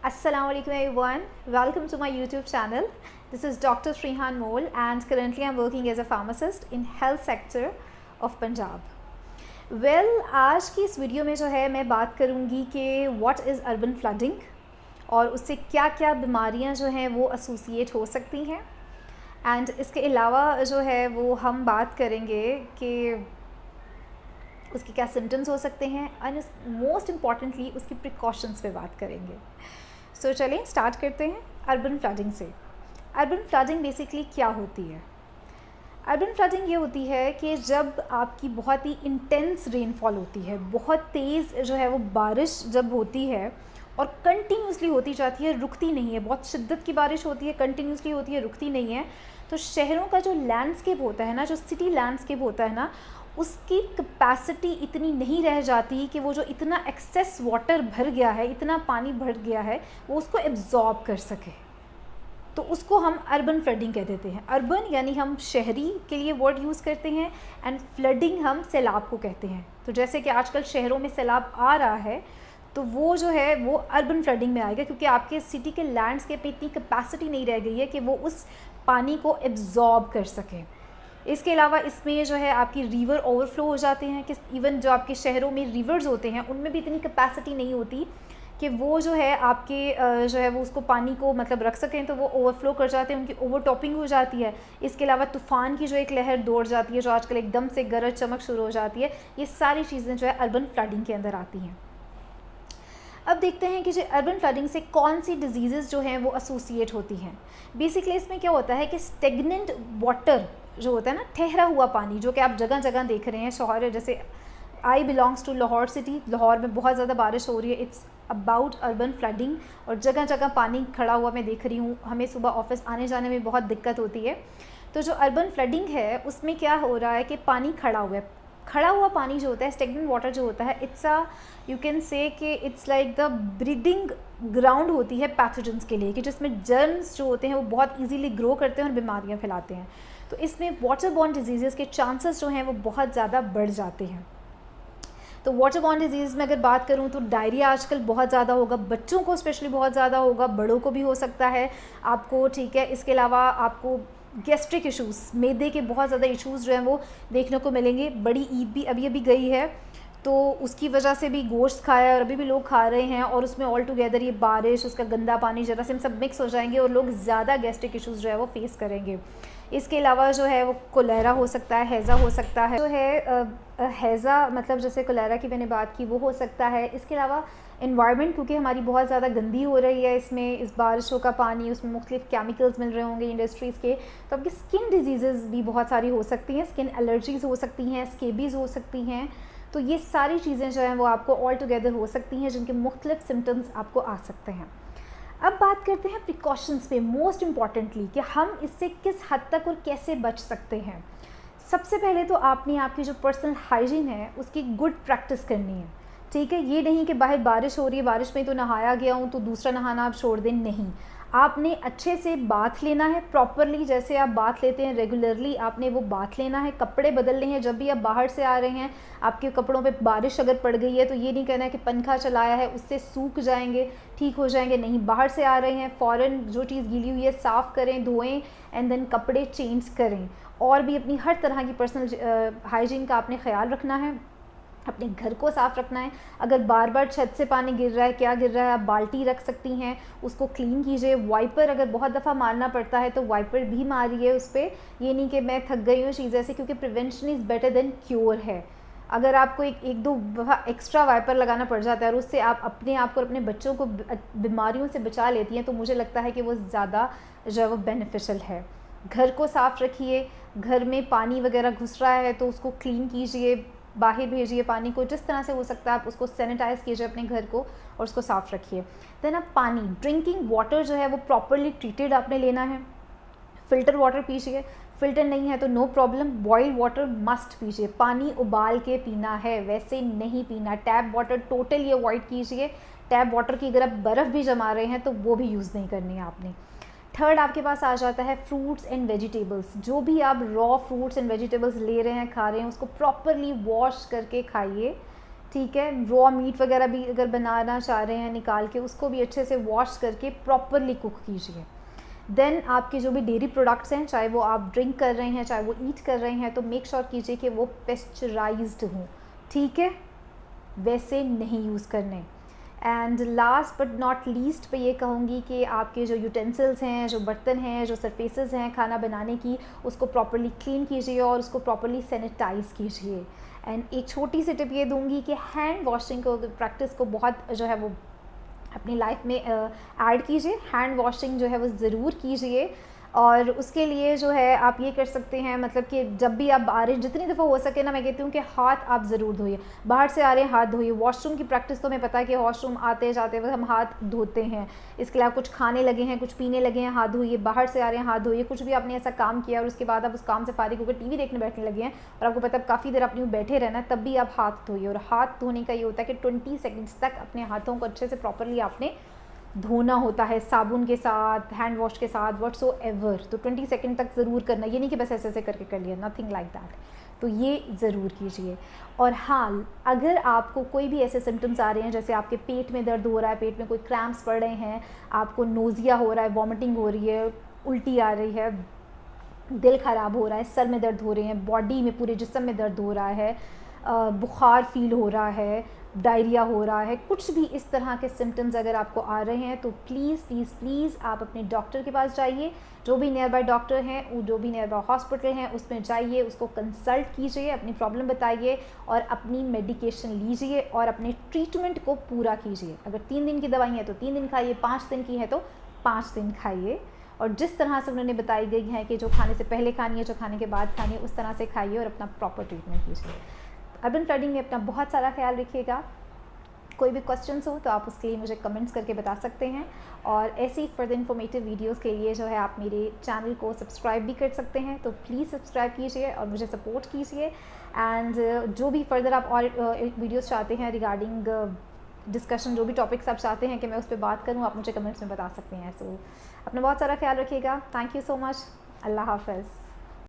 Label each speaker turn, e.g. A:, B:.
A: Assalamualaikum everyone. Welcome to my YouTube channel. This is Dr. Srihan Mole and currently I'm working as a pharmacist in health sector of Punjab. आज की इस video में जो है मैं बात करूँगी कि what is urban flooding और उससे क्या क्या बीमारियाँ जो हैं वो एसोसिएट हो सकती हैं एंड इसके अलावा जो है वो हम बात करेंगे कि उसके क्या सिम्टम्स हो सकते हैं एंड मोस्ट इम्पॉर्टेंटली उसकी प्रिकॉशंस पे बात करेंगे। सो चलिए स्टार्ट करते हैं अर्बन फ्लडिंग से। अर्बन फ्लडिंग बेसिकली क्या होती है? अर्बन फ्लडिंग ये होती है कि जब आपकी बहुत ही इंटेंस रेनफॉल होती है, बहुत तेज़ जो है वो बारिश जब होती है और कंटिन्यूसली होती जाती है, रुकती नहीं है, बहुत शिद्दत की बारिश होती है, कंटिन्यूसली होती है, रुकती नहीं है, तो शहरों का जो लैंडस्केप होता है ना, जो सिटी लैंडस्केप होता है ना, उसकी कैपेसिटी इतनी नहीं रह जाती कि वो जो इतना एक्सेस वाटर भर गया है, इतना पानी भर गया है, वो उसको एब्जॉर्ब कर सके। तो उसको हम अर्बन फ्लडिंग कह देते हैं। अर्बन यानी हम शहरी के लिए वर्ड यूज़ करते हैं एंड फ्लडिंग हम सैलाब को कहते हैं। तो जैसे कि आजकल शहरों में सैलाब आ रहा है तो वो जो है वो अर्बन फ्लडिंग में आएगा, क्योंकि आपके सिटी के लैंडस्केप में इतनी कैपेसिटी नहीं रह गई है कि वो उस पानी को एब्जॉर्ब कर सके। इसके अलावा इसमें जो है आपकी रिवर ओवरफ्लो हो जाते हैं कि इवन जो आपके शहरों में रिवर्स होते हैं उनमें भी इतनी कैपेसिटी नहीं होती कि वो जो है आपके जो है वो उसको पानी को मतलब रख सकें, तो वो ओवरफ्लो कर जाते हैं, उनकी ओवरटॉपिंग हो जाती है। इसके अलावा तूफ़ान की जो एक लहर दौड़ जाती है, जो आजकल एकदम से गरज चमक शुरू हो जाती है, ये सारी चीज़ें जो है अर्बन फ्लडिंग के अंदर आती हैं। अब देखते हैं कि जो अर्बन फ्लडिंग से कौन सी डिजीज़ जो हैं वो एसोसिएट होती हैं। बेसिकली इसमें क्या होता है कि स्टेगनेंट वाटर जो होता है ना, ठहरा हुआ पानी, जो कि आप जगह जगह देख रहे हैं। शहर जैसे I belongs to Lahore city, Lahore में बहुत ज़्यादा बारिश हो रही है, इट्स अबाउट अर्बन फ्लडिंग, और जगह जगह पानी खड़ा हुआ मैं देख रही हूँ। हमें सुबह ऑफिस आने जाने में बहुत दिक्कत होती है। तो जो अर्बन फ्लडिंग है उसमें क्या हो रहा है कि पानी खड़ा हुआ है, खड़ा हुआ पानी जो होता है, स्टेगनेंट वाटर जो होता है, इट्स यू कैन से कि it's like the breathing ground होती है पैथोजेंस के लिए, कि जिसमें जर्म्स जो होते हैं वो बहुत इजीली ग्रो करते हैं और बीमारियां फैलाते हैं। तो इसमें वाटर बॉर्न डिजीज़ के चांसेस जो हैं वो बहुत ज़्यादा बढ़ जाते हैं। तो वाटर बॉर्न डिजीज़ में अगर बात करूं तो डायरिया आजकल बहुत ज़्यादा होगा, बच्चों को स्पेशली बहुत ज़्यादा होगा, बड़ों को भी हो सकता है आपको, ठीक है। इसके अलावा आपको गैस्ट्रिक इश्यूज़, मैदे के बहुत ज़्यादा इश्यूज़ जो हैं वो देखने को मिलेंगे। बड़ी ईद भी अभी अभी गई है, तो उसकी वजह से भी गोश्त खाया है और अभी भी लोग खा रहे हैं, और उसमें ऑल टुगेदर ये बारिश, उसका गंदा पानी, जरासीम सब मिक्स हो जाएंगे और लोग ज़्यादा गैस्ट्रिक इश्यूज़ जो है वो फेस करेंगे। इसके अलावा जो है वो कोलेरा हो सकता है, हैज़ा हो सकता है, जो है हैज़ा मतलब जैसे कोलेरा की मैंने बात की वो हो सकता है। इसके अलावा इन्वायरमेंट क्योंकि हमारी बहुत ज़्यादा गंदी हो रही है, इसमें इस बारिशों का पानी, उसमें मुख्तलिफ केमिकल्स मिल रहे होंगे इंडस्ट्रीज़ के, तो आपकी स्किन डिजीज़ भी बहुत सारी हो सकती हैं, स्किन एलर्जीज़ हो सकती हैं, स्केबीज़ हो सकती हैं। तो ये सारी चीज़ें जो हैं वो आपको ऑल टुगेदर हो सकती हैं, जिनके मुख्तलिफ सिम्टम्स आपको आ सकते हैं। अब बात करते हैं प्रिकॉशंस पे, मोस्ट इम्पॉर्टेंटली कि हम इससे किस हद तक और कैसे बच सकते हैं। सबसे पहले तो आपने आपकी जो पर्सनल हाइजीन है उसकी गुड प्रैक्टिस करनी है, ठीक है। ये नहीं कि बाहर बारिश हो रही है, बारिश में तो नहाया गया हूँ तो दूसरा नहाना आप छोड़ दें, नहीं। आपने अच्छे से बाथ लेना है प्रॉपरली, जैसे आप बाथ लेते हैं रेगुलरली आपने वो बाथ लेना है। कपड़े बदलने हैं जब भी आप बाहर से आ रहे हैं, आपके कपड़ों पे बारिश अगर पड़ गई है तो ये नहीं कहना है कि पंखा चलाया है उससे सूख जाएंगे, ठीक हो जाएंगे, नहीं। बाहर से आ रहे हैं फ़ौरन जो चीज़ गीली हुई है साफ़ करें, धोएं एंड देन कपड़े चेंज करें। और भी अपनी हर तरह की पर्सनल हाइजीन का आपने ख्याल रखना है, अपने घर को साफ़ रखना है। अगर बार बार छत से पानी गिर रहा है, क्या गिर रहा है, आप बाल्टी रख सकती हैं, उसको क्लीन कीजिए। वाइपर अगर बहुत दफ़ा मारना पड़ता है तो वाइपर भी मारिए उस पर, ये नहीं कि मैं थक गई हूँ चीज़ ऐसे, क्योंकि prevention is better than cure है। अगर आपको एक दो एक्स्ट्रा वाइपर लगाना पड़ जाता है और उससे आप अपने आप को और अपने बच्चों को बीमारियों से बचा लेती हैं, तो मुझे लगता है कि वो ज़्यादा जो है वो बेनिफिशियल है। घर को साफ़ रखिए, घर में पानी वगैरह घुस रहा है तो उसको क्लीन कीजिए, बाहर भेजिए पानी को, जिस तरह से हो सकता है आप उसको सैनिटाइज़ कीजिए अपने घर को और उसको साफ़ रखिए। देन आप पानी, ड्रिंकिंग वाटर जो है वो प्रॉपरली ट्रीटेड आपने लेना है। फ़िल्टर वाटर पीजिए, फ़िल्टर नहीं है तो no problem, boil water must पीजिए, पानी उबाल के पीना है, वैसे नहीं पीना। टैप वाटर टोटली अवॉइड कीजिए। टैप वाटर की अगर आप बर्फ़ भी जमा रहे हैं तो वो भी यूज़ नहीं करनी है आपने। थर्ड आपके पास आ जाता है फ्रूट्स एंड वेजिटेबल्स। जो भी आप रॉ फ्रूट्स एंड वेजिटेबल्स ले रहे हैं, खा रहे हैं, उसको प्रॉपरली वॉश करके खाइए, ठीक है। रॉ मीट वगैरह भी अगर बनाना चाह रहे हैं निकाल के, उसको भी अच्छे से वॉश करके प्रॉपरली कुक कीजिए। देन आपके जो भी डेयरी प्रोडक्ट्स हैं, चाहे वो आप ड्रिंक कर रहे हैं चाहे वो ईट कर रहे हैं, तो मेक श्योर कीजिए कि वो पेस्चराइज्ड हों, ठीक है, वैसे नहीं यूज़ करने। And last but not least पे ये कहूँगी कि आपके जो यूटेंसिल्स हैं, जो बर्तन हैं, जो सरफेसेस हैं खाना बनाने की, उसको प्रॉपर्ली क्लीन कीजिए और उसको प्रॉपर्ली सैनिटाइज़ कीजिए। एंड एक छोटी सी टिप ये दूंगी कि हैंड वॉशिंग को प्रैक्टिस को बहुत जो है वो अपनी लाइफ में ऐड कीजिए। हैंड वॉशिंग जो है वो ज़रूर कीजिए। और उसके लिए जो है आप ये कर सकते हैं, मतलब कि जब भी आप आ रहे हैं, जितनी दफ़ा हो सके ना, मैं कहती हूँ कि हाथ आप ज़रूर धोइए। बाहर से आ रहे हैं हाथ धोइए। वॉशरूम की प्रैक्टिस तो हमें पता है कि वॉशरूम आते जाते वक्त हम हाथ धोते हैं। इसके अलावा कुछ खाने लगे हैं, कुछ पीने लगे हैं, हाथ धोइए। बाहर से आ रहे हैं हाथ धोइए। कुछ भी आपने ऐसा काम किया और उसके बाद आप उस काम से फारिग होकर टीवी देखने बैठने लगे हैं और आपको पता है काफ़ी देर अपनी बैठे रहना है, तब भी आप हाथ धोइए। और हाथ धोने का ये होता है कि 20 सेकेंड्स तक अपने हाथों को अच्छे से प्रॉपरली आपने धोना होता है, साबुन के साथ, हैंड वॉश के साथ, व्हाट्सोएवर। तो 20 सेकंड तक ज़रूर करना, ये नहीं कि बस ऐसे ऐसे करके कर लिया, नथिंग लाइक दैट। तो ये ज़रूर कीजिए। और हाँ, अगर आपको कोई भी ऐसे सिम्टम्स आ रहे हैं, जैसे आपके पेट में दर्द हो रहा है, पेट में कोई क्रैम्प्स पड़ रहे हैं, आपको नोज़िया हो रहा है, वॉमिटिंग हो रही है, उल्टी आ रही है, दिल ख़राब हो रहा है, सर में दर्द हो रहे हैं, बॉडी में पूरे जिस्म में दर्द हो रहा है, बुखार फील हो रहा है, डायरिया हो रहा है, कुछ भी इस तरह के सिम्टम्स अगर आपको आ रहे हैं, तो प्लीज़ प्लीज़ प्लीज़ आप अपने डॉक्टर के पास जाइए। जो भी नियर बाय डॉक्टर हैं, जो भी नियर बाय हॉस्पिटल हैं, उसमें जाइए, उसको कंसल्ट कीजिए, अपनी प्रॉब्लम बताइए और अपनी मेडिकेशन लीजिए और अपने ट्रीटमेंट को पूरा कीजिए। अगर 3 दिन की दवाई है तो 3 दिन खाइए, 5 दिन की है तो 5 दिन खाइए। और जिस तरह से उन्होंने बताई गई है कि जो खाने से पहले खानी है, जो खाने के बाद खानी है, उस तरह से खाइए और अपना प्रॉपर ट्रीटमेंट कीजिए। अर्बन फ्लडिंग में अपना बहुत सारा ख्याल रखिएगा। कोई भी क्वेश्चंस हो तो आप उसके लिए मुझे कमेंट्स करके बता सकते हैं। और ऐसी फर्दर इन्फॉर्मेटिव वीडियोस के लिए जो है आप मेरे चैनल को सब्सक्राइब भी कर सकते हैं, तो प्लीज़ सब्सक्राइब कीजिए और मुझे सपोर्ट कीजिए। एंड जो भी फर्दर आप और वीडियोस चाहते हैं रिगार्डिंग डिस्कशन, जो भी टॉपिक्स आप चाहते हैं कि मैं उस पर बात करूँ, आप मुझे कमेंट्स में बता सकते हैं। सो अपना बहुत सारा ख्याल रखिएगा। Thank you so much. अल्लाह हाफ़िज़।